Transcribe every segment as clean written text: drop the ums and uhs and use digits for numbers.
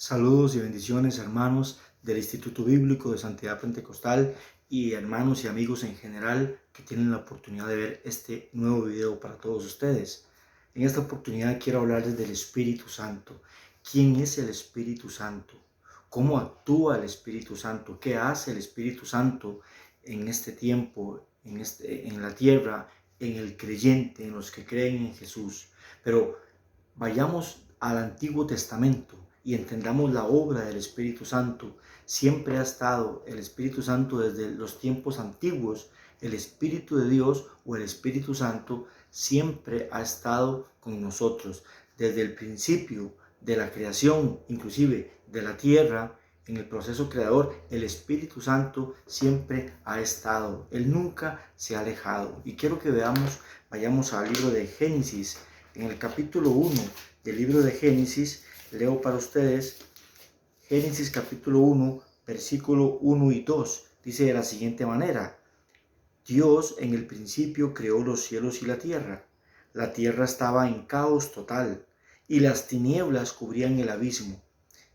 Saludos y bendiciones, hermanos del Instituto Bíblico de Santidad Pentecostal y hermanos y amigos en general que tienen la oportunidad de ver este nuevo video para todos ustedes. En esta oportunidad quiero hablarles del Espíritu Santo. ¿Quién es el Espíritu Santo? ¿Cómo actúa el Espíritu Santo? ¿Qué hace el Espíritu Santo en este tiempo, en la tierra, en el creyente, en los que creen en Jesús? Pero vayamos al Antiguo Testamento y entendamos la obra del Espíritu Santo. Siempre ha estado el Espíritu Santo desde los tiempos antiguos. El Espíritu de Dios o el Espíritu Santo siempre ha estado con nosotros. Desde el principio de la creación, inclusive de la tierra, en el proceso creador, el Espíritu Santo siempre ha estado. Él nunca se ha alejado. Y quiero que vayamos al libro de Génesis. En el capítulo 1 del libro de Génesis, leo para ustedes Génesis capítulo 1, versículo 1 y 2. Dice de la siguiente manera: Dios en el principio creó los cielos y la tierra. La tierra estaba en caos total y las tinieblas cubrían el abismo.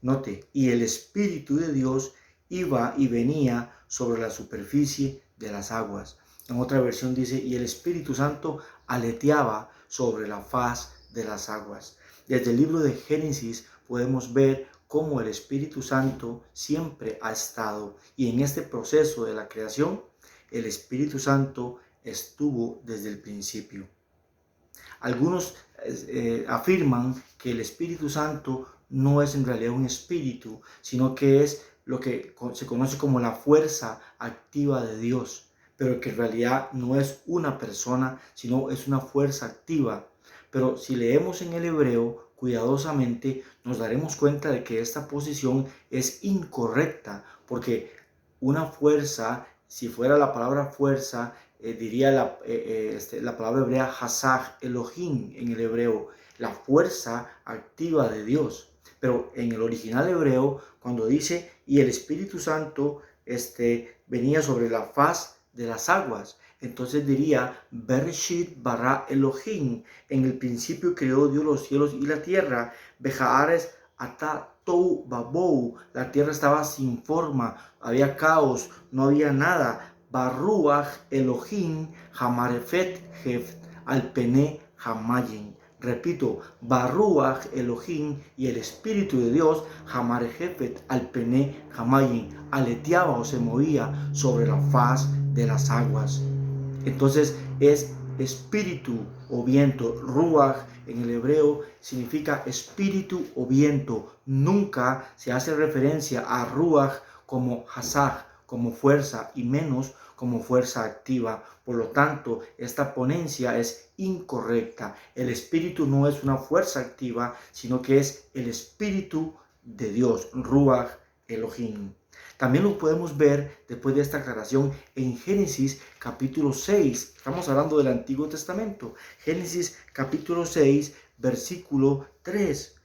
Note, y el Espíritu de Dios iba y venía sobre la superficie de las aguas. En otra versión dice, y el Espíritu Santo aleteaba sobre la faz de las aguas. Desde el libro de Génesis podemos ver cómo el Espíritu Santo siempre ha estado, y en este proceso de la creación, el Espíritu Santo estuvo desde el principio. Algunos afirman que el Espíritu Santo no es en realidad un espíritu, sino que es lo que se conoce como la fuerza activa de Dios, pero que en realidad no es una persona, sino es una fuerza activa. Pero si leemos en el hebreo cuidadosamente, nos daremos cuenta de que esta posición es incorrecta, porque una fuerza, si fuera la palabra fuerza, diría la palabra hebrea Hazak, Elohim en el hebreo, la fuerza activa de Dios. Pero en el original hebreo, cuando dice, y el Espíritu Santo venía sobre la faz de las aguas, entonces diría, Bereshit bara Elohim, en el principio creó Dios los cielos y la tierra, Behaares ata tou babou, la tierra estaba sin forma, había caos, no había nada. Baruach Elohim Hamarefet Heft al Pene Hamayin. Repito, Baruach Elohim, y el Espíritu de Dios, Hamarefet al Pene Hamayin, aleteaba o se movía sobre la faz de las aguas. Entonces es espíritu o viento. Ruach en el hebreo significa espíritu o viento. Nunca se hace referencia a Ruach como Hazak, como fuerza, y menos como fuerza activa. Por lo tanto, esta ponencia es incorrecta. El espíritu no es una fuerza activa, sino que es el espíritu de Dios, Ruach Elohim. También lo podemos ver después de esta aclaración en Génesis capítulo 6. Estamos hablando del Antiguo Testamento. Génesis capítulo 6, versículo 3.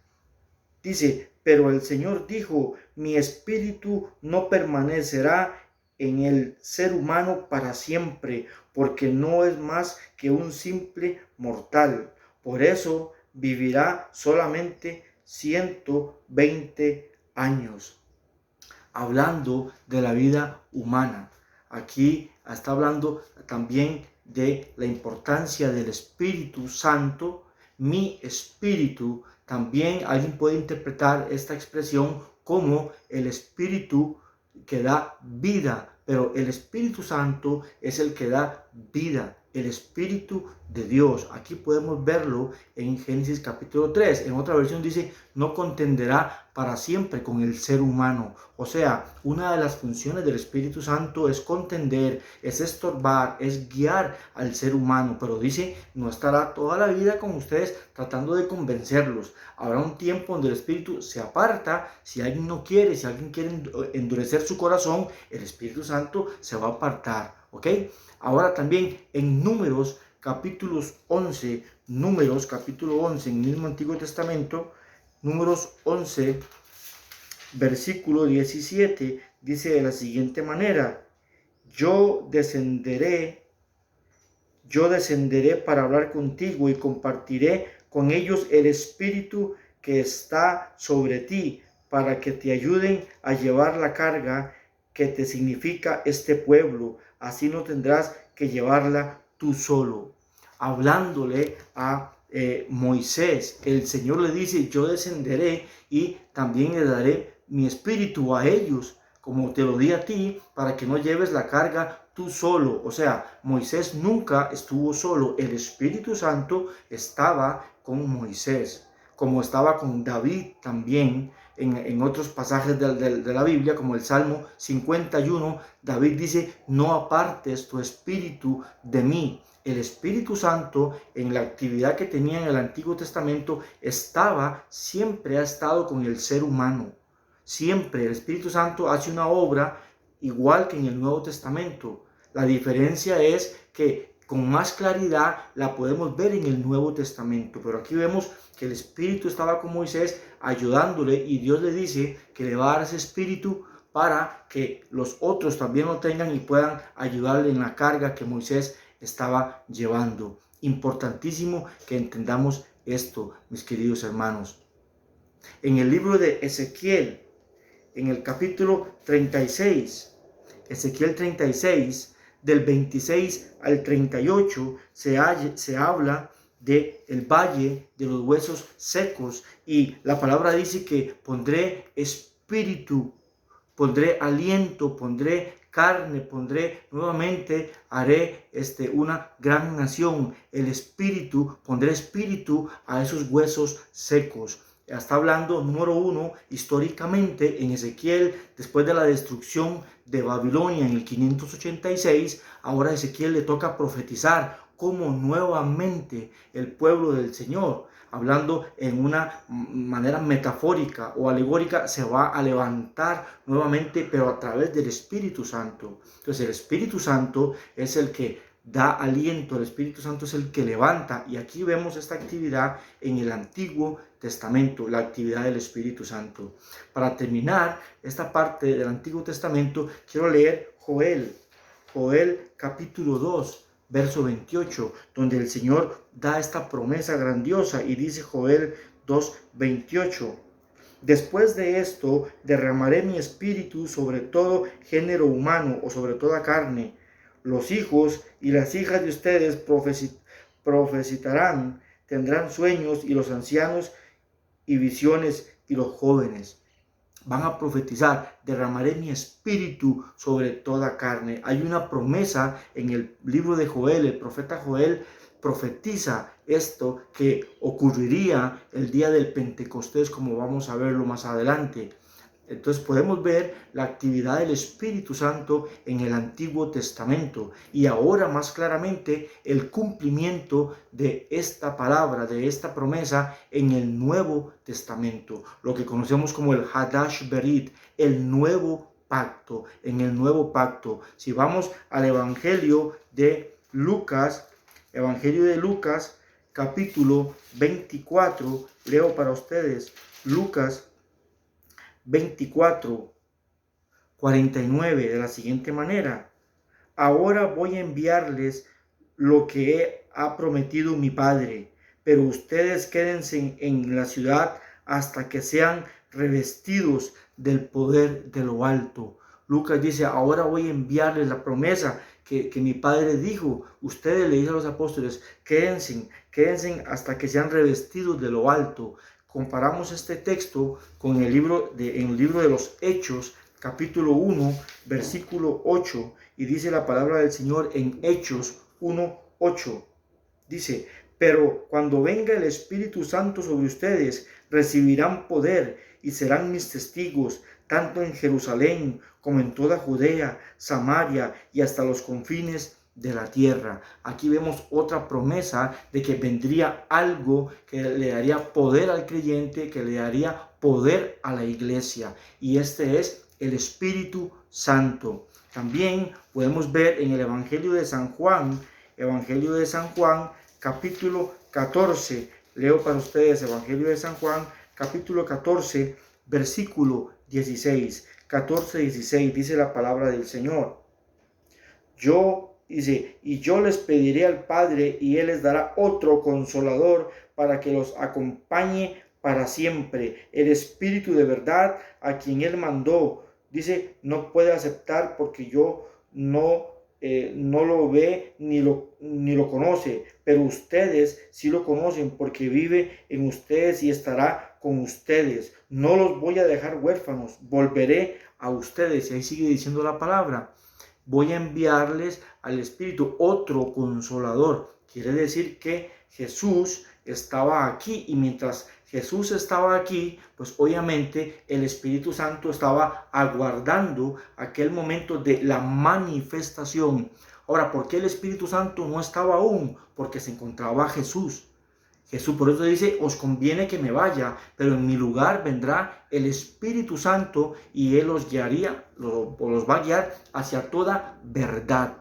Dice, pero el Señor dijo, mi espíritu no permanecerá en el ser humano para siempre, porque no es más que un simple mortal. Por eso vivirá solamente 120 años. Hablando de la vida humana. Aquí está hablando también de la importancia del Espíritu Santo. Mi espíritu, también alguien puede interpretar esta expresión como el espíritu que da vida, pero el Espíritu Santo es el que da vida, el Espíritu de Dios. Aquí podemos verlo en Génesis capítulo 3. En otra versión dice, no contenderá para siempre con el ser humano. O sea, una de las funciones del Espíritu Santo es contender, es estorbar, es guiar al ser humano. Pero dice, no estará toda la vida con ustedes tratando de convencerlos. Habrá un tiempo donde el Espíritu se aparta. Si alguien no quiere, si alguien quiere endurecer su corazón, el Espíritu Santo se va a apartar. ¿Ok? Ahora también en Números capítulo 11 en el mismo Antiguo Testamento, Números 11, versículo 17, dice de la siguiente manera, yo descenderé para hablar contigo y compartiré con ellos el espíritu que está sobre ti, para que te ayuden a llevar la carga que te significa este pueblo. Así no tendrás que llevarla tú solo. Hablándole a Moisés, el Señor le dice: yo descenderé y también le daré mi espíritu a ellos, como te lo di a ti, para que no lleves la carga tú solo. O sea, Moisés nunca estuvo solo. El Espíritu Santo estaba con Moisés, como estaba con David también. En otros pasajes de la Biblia, como el Salmo 51, David dice: no apartes tu espíritu de mí. El Espíritu Santo, en la actividad que tenía en el Antiguo Testamento, siempre ha estado con el ser humano. Siempre el Espíritu Santo hace una obra igual que en el Nuevo Testamento. La diferencia es que con más claridad la podemos ver en el Nuevo Testamento. Pero aquí vemos que el Espíritu estaba con Moisés ayudándole, y Dios le dice que le va a dar ese Espíritu para que los otros también lo tengan y puedan ayudarle en la carga que Moisés estaba llevando. Importantísimo que entendamos esto, mis queridos hermanos. En el libro de Ezequiel, en el capítulo 36, Ezequiel 36, del 26 al 38, se habla de el valle de los huesos secos, y la palabra dice que pondré espíritu, pondré aliento, pondré carne, haré una gran nación. El espíritu, pondré espíritu a esos huesos secos. Está hablando, número uno, históricamente en Ezequiel, después de la destrucción de Babilonia en el 586, ahora a Ezequiel le toca profetizar cómo nuevamente el pueblo del Señor, hablando en una manera metafórica o alegórica, se va a levantar nuevamente, pero a través del Espíritu Santo. Entonces el Espíritu Santo es el que da aliento, el Espíritu Santo es el que levanta, y aquí vemos esta actividad en el Antiguo Testamento, la actividad del Espíritu Santo. Para terminar esta parte del Antiguo Testamento, quiero leer Joel capítulo 2, verso 28, donde el Señor da esta promesa grandiosa, y dice Joel 2:28: después de esto derramaré mi espíritu sobre todo género humano, o sobre toda carne. Los hijos y las hijas de ustedes profetizarán, tendrán sueños, y los ancianos y visiones, y los jóvenes van a profetizar. Derramaré mi espíritu sobre toda carne. Hay una promesa en el libro de Joel. El profeta Joel profetiza esto que ocurriría el día del Pentecostés, como vamos a verlo más adelante. Entonces podemos ver la actividad del Espíritu Santo en el Antiguo Testamento, y ahora más claramente el cumplimiento de esta palabra, de esta promesa en el Nuevo Testamento, lo que conocemos como el Hadash Berit, el nuevo pacto. En el nuevo pacto, si vamos al Evangelio de Lucas, capítulo 24, leo para ustedes Lucas 24:49 de la siguiente manera: ahora voy a enviarles lo que ha prometido mi Padre, pero ustedes quédense en la ciudad hasta que sean revestidos del poder de lo alto. Lucas dice: ahora voy a enviarles la promesa que mi Padre dijo. Ustedes, le dicen a los apóstoles, quédense hasta que sean revestidos de lo alto. Comparamos este texto con en el libro de los Hechos, capítulo 1, versículo 8, y dice la palabra del Señor en Hechos 1:8. Dice: pero cuando venga el Espíritu Santo sobre ustedes, recibirán poder y serán mis testigos, tanto en Jerusalén como en toda Judea, Samaria y hasta los confines de la tierra. Aquí vemos otra promesa de que vendría algo que le daría poder al creyente, que le daría poder a la iglesia, y este es el Espíritu Santo. También podemos ver en el Evangelio de San Juan, capítulo 14, leo para ustedes Evangelio de San Juan, capítulo 14, versículo 16, 14-16, dice la palabra del Señor: y yo les pediré al Padre, y Él les dará otro consolador para que los acompañe para siempre. El Espíritu de verdad, a quien Él mandó, dice, no puede aceptar porque yo no lo ve ni lo conoce, pero ustedes sí lo conocen porque vive en ustedes y estará con ustedes. No los voy a dejar huérfanos, volveré a ustedes. Y ahí sigue diciendo la palabra. Voy a enviarles al Espíritu, otro consolador. Quiere decir que Jesús estaba aquí, y mientras Jesús estaba aquí, pues obviamente el Espíritu Santo estaba aguardando aquel momento de la manifestación. Ahora, ¿por qué el Espíritu Santo no estaba aún? Porque se encontraba Jesús. Jesús por eso dice, os conviene que me vaya, pero en mi lugar vendrá el Espíritu Santo y Él los guiaría, los va a guiar hacia toda verdad.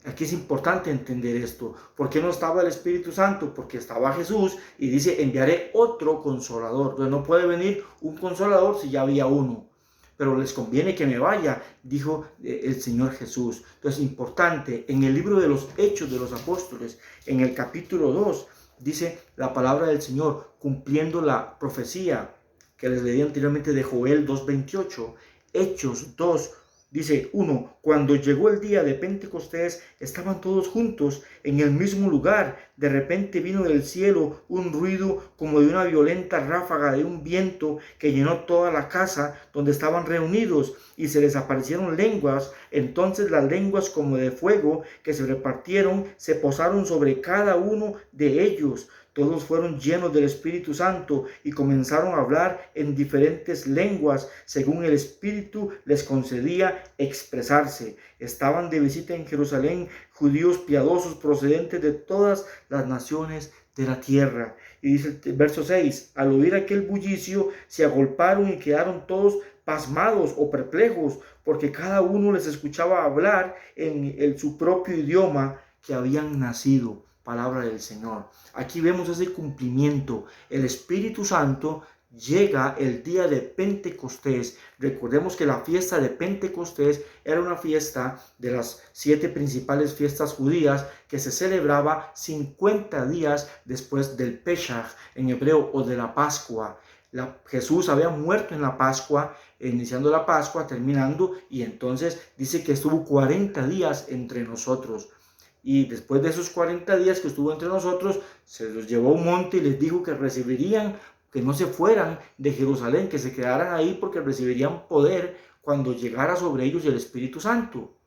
Aquí es importante entender esto. ¿Por qué no estaba el Espíritu Santo? Porque estaba Jesús y dice, enviaré otro consolador. Entonces no puede venir un consolador si ya había uno. Pero les conviene que me vaya, dijo el Señor Jesús. Entonces, importante, en el libro de los Hechos de los Apóstoles, en el capítulo 2, dice la palabra del Señor, cumpliendo la profecía que les leí anteriormente de Joel 2:28. Hechos 2, dice 1, cuando llegó el día de Pentecostés, estaban todos juntos en el mismo lugar. De repente vino del cielo un ruido como de una violenta ráfaga de un viento que llenó toda la casa donde estaban reunidos, y se les aparecieron lenguas. Entonces las lenguas como de fuego que se repartieron se posaron sobre cada uno de ellos. Todos fueron llenos del Espíritu Santo y comenzaron a hablar en diferentes lenguas, según el Espíritu les concedía expresarse. Estaban de visita en Jerusalén judíos piadosos procedentes de todas las naciones de la tierra. Y dice el verso 6, al oír aquel bullicio, se agolparon y quedaron todos pasmados o perplejos, porque cada uno les escuchaba hablar en su propio idioma que habían nacido. Palabra del Señor. Aquí vemos ese cumplimiento. El Espíritu Santo llega el día de Pentecostés. Recordemos que la fiesta de Pentecostés era una fiesta de las 7 principales fiestas judías que se celebraba 50 días después del Pesach en hebreo, o de la Pascua. Jesús había muerto en la Pascua, iniciando la Pascua, terminando, y entonces dice que estuvo 40 días entre nosotros. Y después de esos 40 días que estuvo entre nosotros, se los llevó a un monte y les dijo que recibirían, que no se fueran de Jerusalén, que se quedaran ahí porque recibirían poder cuando llegara sobre ellos el Espíritu Santo.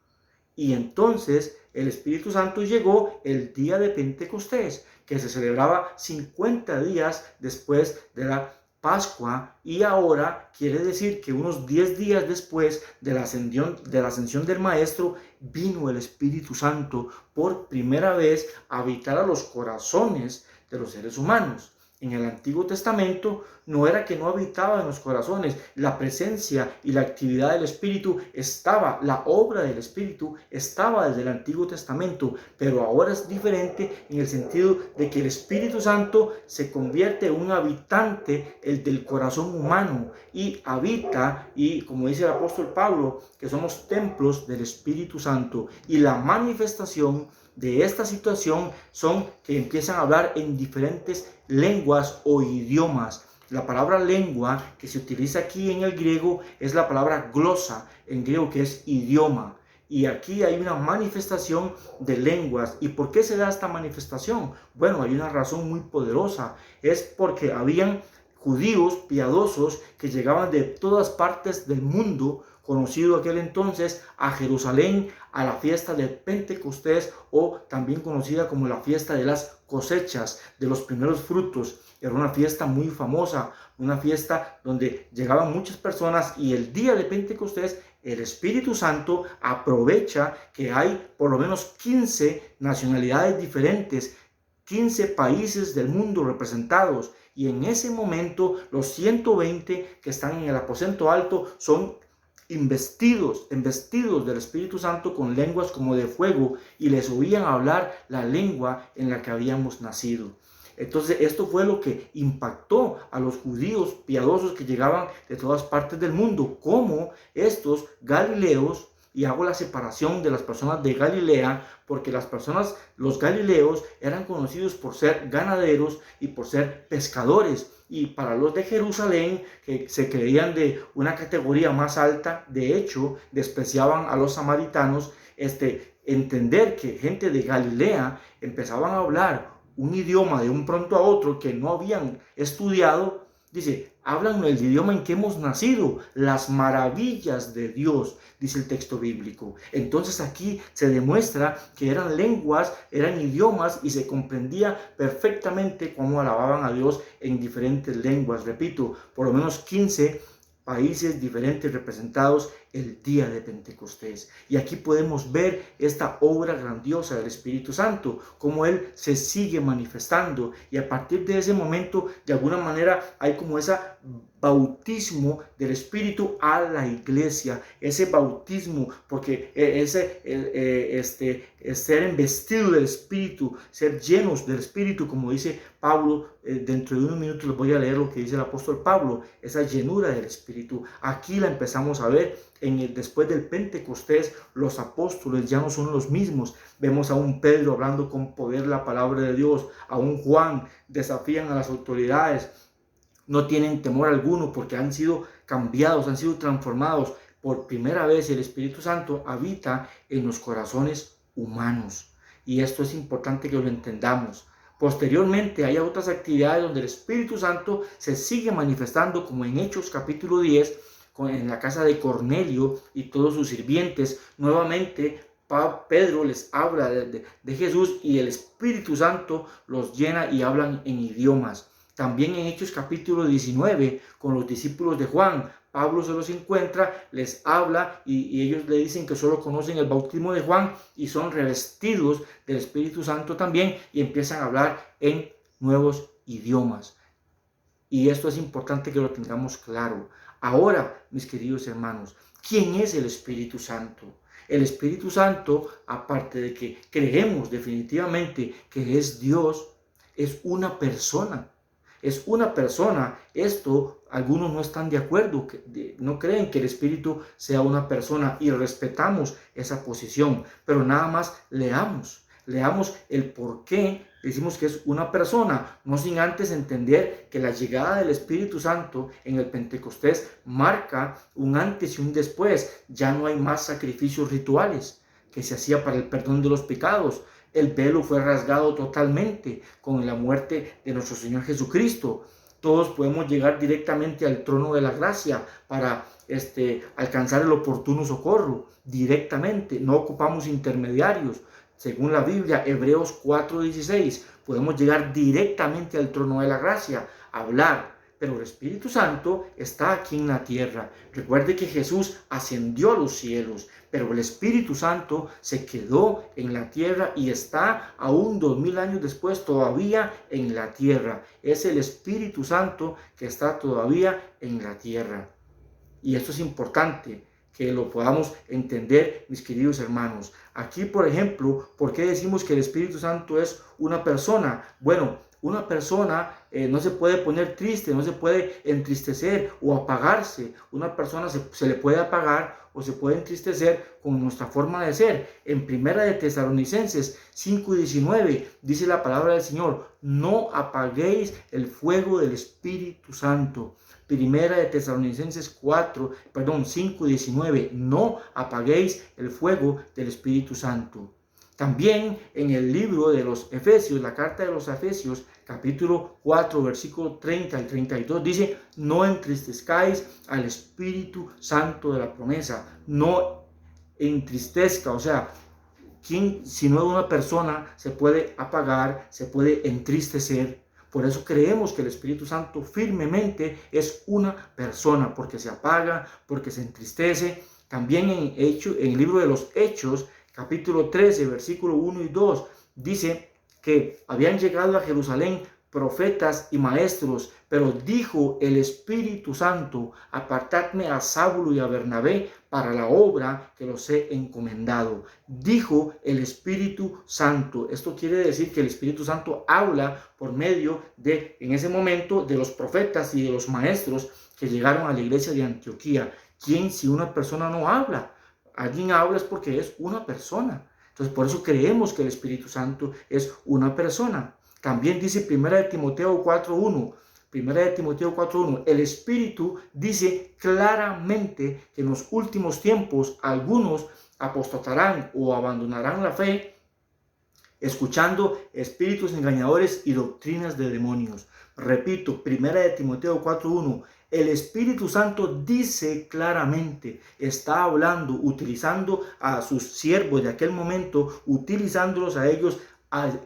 Y entonces el Espíritu Santo llegó el día de Pentecostés, que se celebraba 50 días después de la Pascua, y ahora quiere decir que unos 10 días después de la ascensión del Maestro, vino el Espíritu Santo por primera vez a habitar a los corazones de los seres humanos. En el Antiguo Testamento no era que no habitaba en los corazones, la presencia y la actividad del Espíritu estaba, la obra del Espíritu estaba desde el Antiguo Testamento, pero ahora es diferente en el sentido de que el Espíritu Santo se convierte en un habitante, el del corazón humano, y habita, y como dice el apóstol Pablo, que somos templos del Espíritu Santo, y la manifestación de esta situación son que empiezan a hablar en diferentes lenguas o idiomas. La palabra lengua que se utiliza aquí en el griego es la palabra glosa, en griego, que es idioma. Y aquí hay una manifestación de lenguas. ¿Y por qué se da esta manifestación? Bueno, hay una razón muy poderosa. Es porque habían judíos piadosos que llegaban de todas partes del mundo, conocido aquel entonces, a Jerusalén, a la fiesta de Pentecostés, o también conocida como la fiesta de las cosechas, de los primeros frutos. Era una fiesta muy famosa, una fiesta donde llegaban muchas personas, y el día de Pentecostés el Espíritu Santo aprovecha que hay por lo menos 15 nacionalidades diferentes, 15 países del mundo representados, y en ese momento los 120 que están en el aposento alto son investidos del Espíritu Santo con lenguas como de fuego, y les oían hablar la lengua en la que habíamos nacido. Entonces esto fue lo que impactó a los judíos piadosos que llegaban de todas partes del mundo, como estos galileos y hago la separación de las personas de Galilea, porque los galileos eran conocidos por ser ganaderos y por ser pescadores. Y para los de Jerusalén, que se creían de una categoría más alta, de hecho, despreciaban a los samaritanos, entender que gente de Galilea empezaban a hablar un idioma de un pronto a otro que no habían estudiado. Dice, hablan el idioma en que hemos nacido, las maravillas de Dios, dice el texto bíblico. Entonces aquí se demuestra que eran lenguas, eran idiomas y se comprendía perfectamente cómo alababan a Dios en diferentes lenguas. Repito, por lo menos 15 países diferentes representados el día de Pentecostés. Y aquí podemos ver esta obra grandiosa del Espíritu Santo, cómo Él se sigue manifestando. Y a partir de ese momento, de alguna manera, hay como ese bautismo del Espíritu a la iglesia, ese bautismo, porque ser investido del Espíritu, ser llenos del Espíritu, como dice Pablo, dentro de unos minutos les voy a leer lo que dice el apóstol Pablo, esa llenura del Espíritu. Aquí la empezamos a ver. Después del Pentecostés, los apóstoles ya no son los mismos. Vemos a un Pedro hablando con poder la palabra de Dios, a un Juan desafían a las autoridades, no tienen temor alguno porque han sido cambiados, han sido transformados. Por primera vez el Espíritu Santo habita en los corazones humanos, y esto es importante que lo entendamos. Posteriormente hay otras actividades donde el Espíritu Santo se sigue manifestando, como en Hechos capítulo 10, en la casa de Cornelio y todos sus sirvientes. Nuevamente Pedro les habla de Jesús y el Espíritu Santo los llena y hablan en idiomas. También en Hechos capítulo 19, con los discípulos de Juan, Pablo se los encuentra, les habla y ellos le dicen que solo conocen el bautismo de Juan y son revestidos del Espíritu Santo también y empiezan a hablar en nuevos idiomas. Y esto es importante que lo tengamos claro. Ahora, mis queridos hermanos, ¿quién es el Espíritu Santo? El Espíritu Santo, aparte de que creemos definitivamente que es Dios, es una persona. Es una persona. Esto algunos no están de acuerdo, no creen que el Espíritu sea una persona y respetamos esa posición. Pero nada más leamos el por qué decimos que es una persona, no sin antes entender que la llegada del Espíritu Santo en el Pentecostés marca un antes y un después. Ya no hay más sacrificios rituales que se hacía para el perdón de los pecados. El velo fue rasgado totalmente con la muerte de nuestro Señor Jesucristo. Todos podemos llegar directamente al trono de la gracia para alcanzar el oportuno socorro directamente. No ocupamos intermediarios. Según la Biblia, Hebreos 4:16, podemos llegar directamente al trono de la gracia, hablar. Pero el Espíritu Santo está aquí en la tierra. Recuerde que Jesús ascendió a los cielos, pero el Espíritu Santo se quedó en la tierra y está aún 2000 años después todavía en la tierra. Es el Espíritu Santo que está todavía en la tierra. Y esto es importante que lo podamos entender, mis queridos hermanos. Aquí, por ejemplo, ¿por qué decimos que el Espíritu Santo es una persona? Bueno, una persona no se puede poner triste, no se puede entristecer o apagarse. Una persona se le puede apagar o se puede entristecer con nuestra forma de ser. En Primera de Tesalonicenses 5:19 dice la palabra del Señor: no apaguéis el fuego del Espíritu Santo. Primera de Tesalonicenses 5:19, no apaguéis el fuego del Espíritu Santo. También en el libro de los Efesios, la carta de los Efesios, capítulo 4, versículo 30 al 32, dice: no entristezcáis al Espíritu Santo de la promesa. No entristezca, o sea, ¿quién, si no una persona, se puede apagar, se puede entristecer? Por eso creemos que el Espíritu Santo firmemente es una persona, porque se apaga, porque se entristece. También en el libro de los Hechos, capítulo 13, versículo 1 y 2, dice que habían llegado a Jerusalén profetas y maestros, pero dijo el Espíritu Santo: apartadme a Saulo y a Bernabé para la obra que los he encomendado. Dijo el Espíritu Santo. Esto quiere decir que el Espíritu Santo habla por medio de, en ese momento, de los profetas y de los maestros que llegaron a la iglesia de Antioquía. ¿Quién, si una persona no habla? alguien habla es porque es una persona. Entonces, por eso creemos que el Espíritu Santo es una persona. También dice 1 Timoteo 4:1. 1 Timoteo 4:1, el Espíritu dice claramente que en los últimos tiempos algunos apostatarán o abandonarán la fe, escuchando espíritus engañadores y doctrinas de demonios. Repito, 1 Timoteo 4:1, el Espíritu Santo dice claramente, está hablando, utilizando a sus siervos de aquel momento, utilizándolos a ellos,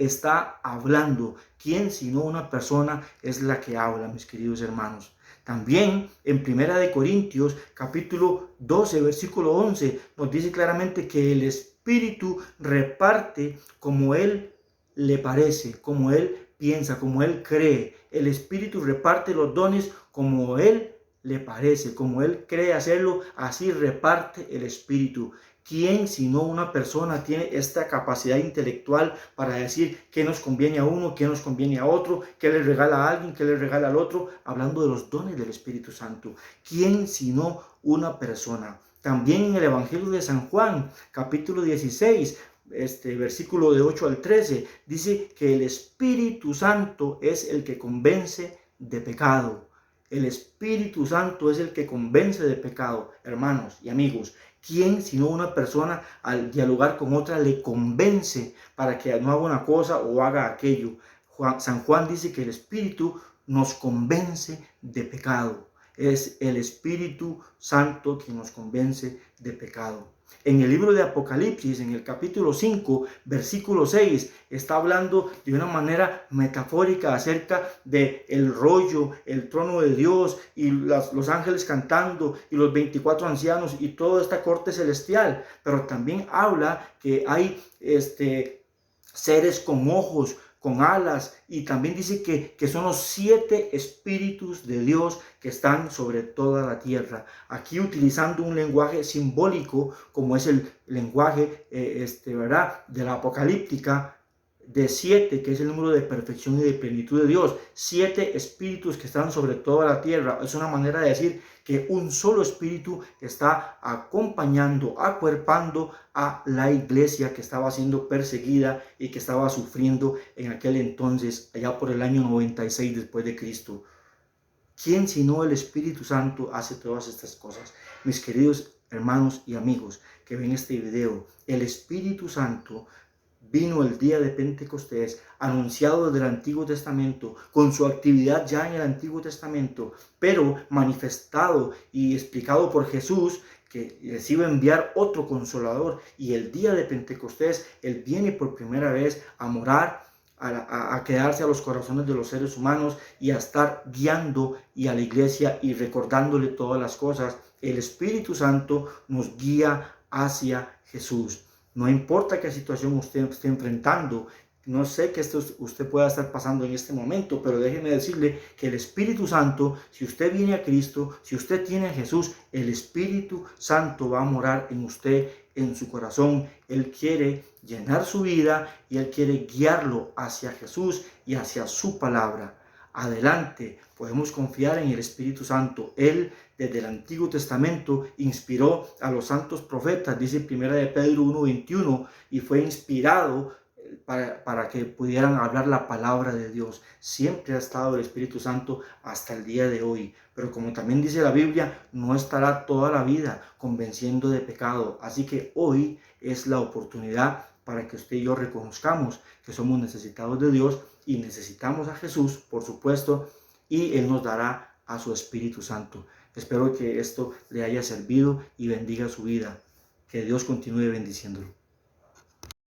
está hablando. ¿Quién sino una persona es la que habla, mis queridos hermanos? También en 1 Corintios capítulo 12 versículo 11 nos dice claramente que el Espíritu reparte como Él le parece, como Él piensa, como Él cree. El Espíritu reparte los dones como Él le parece, como Él cree hacerlo, así reparte el Espíritu. ¿Quién sino una persona tiene esta capacidad intelectual para decir qué nos conviene a uno, qué nos conviene a otro, qué le regala a alguien, qué le regala al otro? Hablando de los dones del Espíritu Santo. ¿Quién sino una persona? También en el Evangelio de San Juan, capítulo 16, versículo de 8 al 13, dice que el Espíritu Santo es el que convence de pecado. El Espíritu Santo es el que convence de pecado, hermanos y amigos. ¿Quién sino una persona al dialogar con otra le convence para que no haga una cosa o haga aquello? San Juan dice que el Espíritu nos convence de pecado. Es el Espíritu Santo quien nos convence de pecado. En el libro de Apocalipsis, en el capítulo 5, versículo 6, está hablando de una manera metafórica acerca del rollo, el trono de Dios y los ángeles cantando y los 24 ancianos y toda esta corte celestial. Pero también habla que hay seres con ojos, con alas, y también dice que son los 7 espíritus de Dios que están sobre toda la tierra. Aquí utilizando un lenguaje simbólico, como es el lenguaje ¿verdad?, de la apocalíptica, de 7, que es el número de perfección y de plenitud de Dios. 7 espíritus que están sobre toda la tierra. Es una manera de decir que un solo espíritu está acompañando, acuerpando a la iglesia que estaba siendo perseguida y que estaba sufriendo en aquel entonces, allá por el año 96 después de Cristo. ¿Quién sino el Espíritu Santo hace todas estas cosas? Mis queridos hermanos y amigos que ven este video, el Espíritu Santo vino el día de Pentecostés, anunciado desde el Antiguo Testamento, con su actividad ya en el Antiguo Testamento, pero manifestado y explicado por Jesús, que les iba a enviar otro consolador. Y el día de Pentecostés, Él viene por primera vez a morar, a quedarse a los corazones de los seres humanos y a estar guiando y a la iglesia y recordándole todas las cosas. El Espíritu Santo nos guía hacia Jesús. No importa qué situación usted esté enfrentando, no sé qué usted pueda estar pasando en este momento, pero déjeme decirle que el Espíritu Santo, si usted viene a Cristo, si usted tiene a Jesús, el Espíritu Santo va a morar en usted, en su corazón. Él quiere llenar su vida y Él quiere guiarlo hacia Jesús y hacia su palabra. Adelante, podemos confiar en el Espíritu Santo. Él, desde el Antiguo Testamento, inspiró a los santos profetas, dice 1 de Pedro 1:21, y fue inspirado para que pudieran hablar la palabra de Dios. Siempre ha estado el Espíritu Santo hasta el día de hoy. Pero como también dice la Biblia, no estará toda la vida convenciendo de pecado. Así que hoy es la oportunidad para que usted y yo reconozcamos que somos necesitados de Dios y necesitamos a Jesús, por supuesto, y Él nos dará a su Espíritu Santo. Espero que esto le haya servido y bendiga su vida. Que Dios continúe bendiciéndolo.